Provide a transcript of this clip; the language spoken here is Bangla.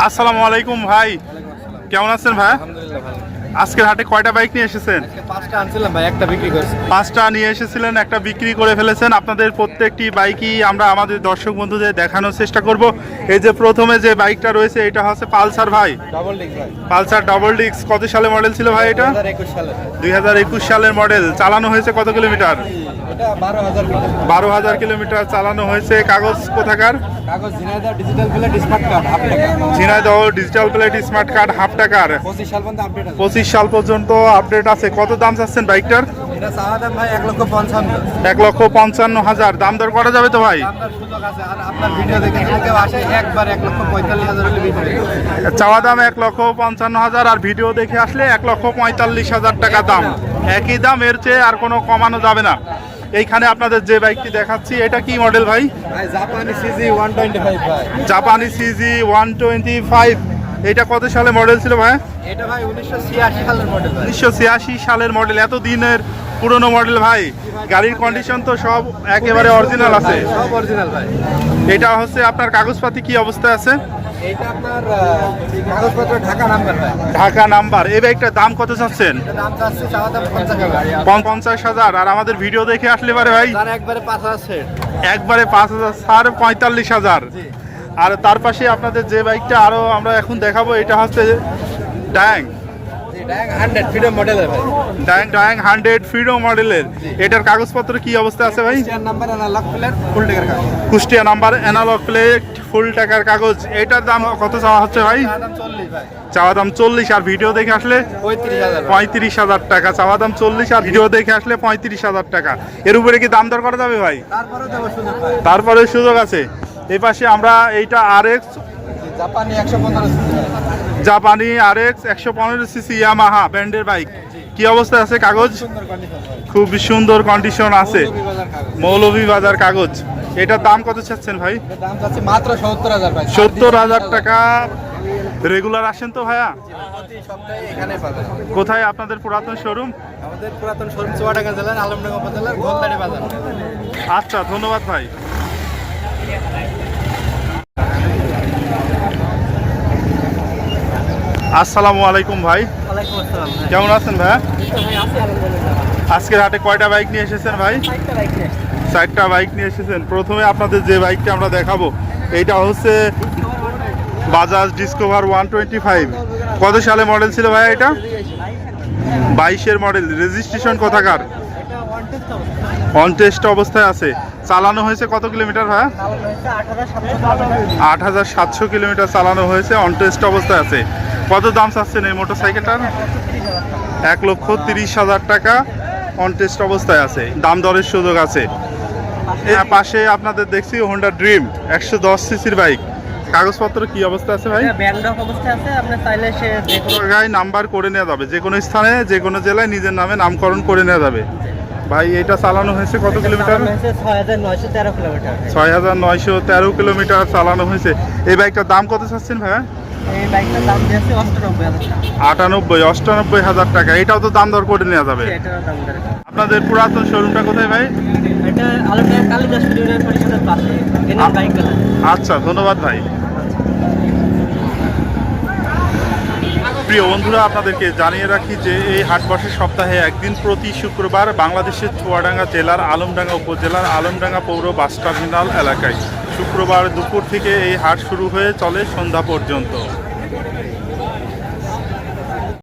আসসালামু আলাইকুম ভাই, কেমন আছেন ভাই? আলহামদুলিল্লাহ ভালো। আজকের হাটে কয়টা বাইক নিয়ে এসেছেন? আজকে 5টা আনছিলাম ভাই, একটা বিক্রি করছি। 5টা নিয়ে এসেছিলেন, একটা বিক্রি করে ফেলেছেন। আপনাদের প্রত্যেকটি বাইকই আমরা আমাদের দর্শক বন্ধুদের দেখানোর চেষ্টা করব। এই যে প্রথমে যে বাইকটা রয়েছে এটা হচ্ছে পালসার ভাই, ডাবল ডিস্ক ভাই, পালসার ডাবল ডিস্ক। কত সালে মডেল ছিল ভাই এটা? 2021 সালে। 2021 সালের মডেল। চালানো হয়েছে কত কিলোমিটার? এটা 12,000 কিলোমিটার। 12,000 কিলোমিটার চালানো হয়েছে। কাগজ কোথাকার? কাগজ Jhenaidah digital plate smart card half টাকা। Jhenaidah digital plate smart card half টাকার। 25 সাল পর্যন্ত আপডেট আছে। 25 সাল পর্যন্ত আপডেট আছে। কত দাম চাচ্ছেন বাইকটার? এটা চাওয়া দাম ভাই 1,55,000। 1,55,000। দাম দর করা যাবে তো ভাই? দামটার সুযোগ আছে। আর আপনার ভিডিও দেখে যদি কেউ আসে একবার 1,45,000 হলে বিক্রি হবে। চাওয়া দাম 1,55,000 আর ভিডিও দেখে আসলে 1,45,000 টাকা দাম। একই দাম, এর চেয়ে আর কোনো কমানো যাবে না। এইখানে আপনাদের যে বাইকটি দেখাচ্ছি এটা কি মডেল ভাই? ভাই জাপানি সিজি 125 ভাই। জাপানি সিজি 125। এটা কত সালে মডেল ছিল ভাই? এটা ভাই 1986 সালের মডেল ভাই। 1986 সালের মডেল। এত দিনের পুরনো মডেল ভাই। গাড়ির কন্ডিশন তো সব একেবারে অরিজিনাল আছে। সব অরিজিনাল ভাই। এটা হচ্ছে আপনার কাগজপাতি কি অবস্থায় আছে? এটা আপনার কাগজপত্র ঢাকা নাম্বার ভাই। ঢাকা নাম্বার। এই বাইকটার দাম কত চাচ্ছেন? এটা দাম চাচ্ছে চাওয়া দাম 50,000। 50,000। আর আমাদের ভিডিও দেখে আসলে পারে ভাই তার একবারে 5,000 সেট। একবারে 5,000 ছাড়, 45,000। আর তার পাশে আপনাদের যে বাইকটা আরো আমরা এখন দেখাবো এটা হচ্ছে ড্যাং ড্যাং 100 ফ্রিডম মডেলের ভাই। ড্যাং 100 ফ্রিডম মডেলের। এটার কাগজপত্র কি অবস্থা আছে ভাই? স্টিয়ার নাম্বার অ্যানালগ প্লেট ফুল টাকার কাগজ। Kushtia number, analogue plate, full টাকার কাগজ। এটার দাম কত চাওয়া হচ্ছে ভাই? দাম 40 ভাই। চাওয়া দাম 40 আর ভিডিও দেখে আসলে 35,000 ভাই। 35,000 টাকা। চাওয়া দাম 40 আর ভিডিও দেখে আসলে 35,000 টাকা। এর উপরে কি দাম দর করা যাবে ভাই? তারপরে দেব সুযোগ ভাই। তারপরে সুযোগ আছে। এই পাশে আমরা এইটা RX জাপানি 115 সিসি। জাপানি RX 115 সিসি ইয়ামাহা ব্র্যান্ডের বাইক। কি অবস্থা আছে? কাগজ সুন্দর কন্ডিশন ভাই। খুব সুন্দর কন্ডিশন আছে। মৌলভীবাজার কাগজ। মৌলভীবাজার কাগজ। এটার দাম কত চাচ্ছেন ভাই? এটার দাম চাচ্ছি মাত্র 70,000 ভাই। 70,000 টাকা। রেগুলার আসেন তো ভাইয়া? প্রতি সপ্তাহে এখানে পাবেন। কোথায় আপনাদের পুরাতন শোরুম? আমাদের পুরাতন শোরুম চুয়াডাঙ্গা জেলার আলমডাঙ্গা উপজেলার গোলদাড়ি বাজার। আচ্ছা, ধন্যবাদ ভাই। আসসালামু আলাইকুম ভাই, ওয়ালাইকুম আসসালাম ভাই। কেমন আছেন ভাই? ভাই আছি আলহামদুলিল্লাহ। আজকের হাটে কয়টা বাইক নিয়ে এসেছেন ভাই? 60টা বাইক নিয়ে। 4টা বাইক নিয়ে এসেছেন। প্রথমে আপনাদের যে বাইকটা আমরা দেখাবো এইটা হচ্ছে বাজাজ ডিসকভার 125। কত সালে মডেল ছিল ভাই এটা? 22-এর মডেল। রেজিস্ট্রেশন কোথাকার? এটা ওয়ান টেস্ট অবস্থা। অন টেস্ট অবস্থায় আছে। চালানো হয়েছে কত কিলোমিটার ভাই? চালানো হয়েছে 8,700। 8,700 কিলোমিটার চালানো হয়েছে। অন টেস্ট অবস্থায় আছে। কত দাম চাচ্ছেন এই মোটরসাইকেলটার? 1,30,000 টাকা। অন টেস্ট অবস্থায় আছে। দাম দরের সুযোগ আছে। এর পাশে আপনাদের দেখছি হোন্ডা ড্রিম 110 সিসির বাইক। কাগজপত্র কি অবস্থা আছে ভাই? এটা ব্যাংডক অবস্থায় আছে। আপনি চাইলে সে যে কোনো জায়গায় নাম্বার করে নেওয়া যাবে, যে কোনো স্থানে যে কোনো জেলায় নিজের নামে নামকরণ করে নেওয়া যাবে। ভাই এটা চালানো হয়েছে কত কিলোমিটার? চালানো হয়েছে 6,913 কিলোমিটার। 6,913 কিলোমিটার চালানো হয়েছে। এই বাইকটার দাম কত চাচ্ছেন ভাই? এই বাইকটার দাম দিয়েছে 98,000 টাকা। 98,000 টাকা। এটাও তো দাম দর করে নেওয়া যাবে। এটার দাম ধরে। আপনাদের পুরাতন শোরুমটা কোথায় ভাই? এটা আলমডাঙ্গা কালীদাস ইউনিয়ন পরিষদের পাশে এনএল বাইক গ্যালারি। আচ্ছা, ধন্যবাদ ভাই। প্রিয় বন্ধুরা, আপনাদেরকে জানিয়ে রাখি যে এই হাট বসে সপ্তাহে একদিন প্রতি শুক্রবার বাংলাদেশের চুয়াডাঙ্গা জেলার আলমডাঙ্গা উপজেলার আলমডাঙ্গা পৌর বাস টার্মিনাল এলাকায়। শুক্রবার দুপুর থেকে এই হাট শুরু হয়ে চলে সন্ধ্যা পর্যন্ত।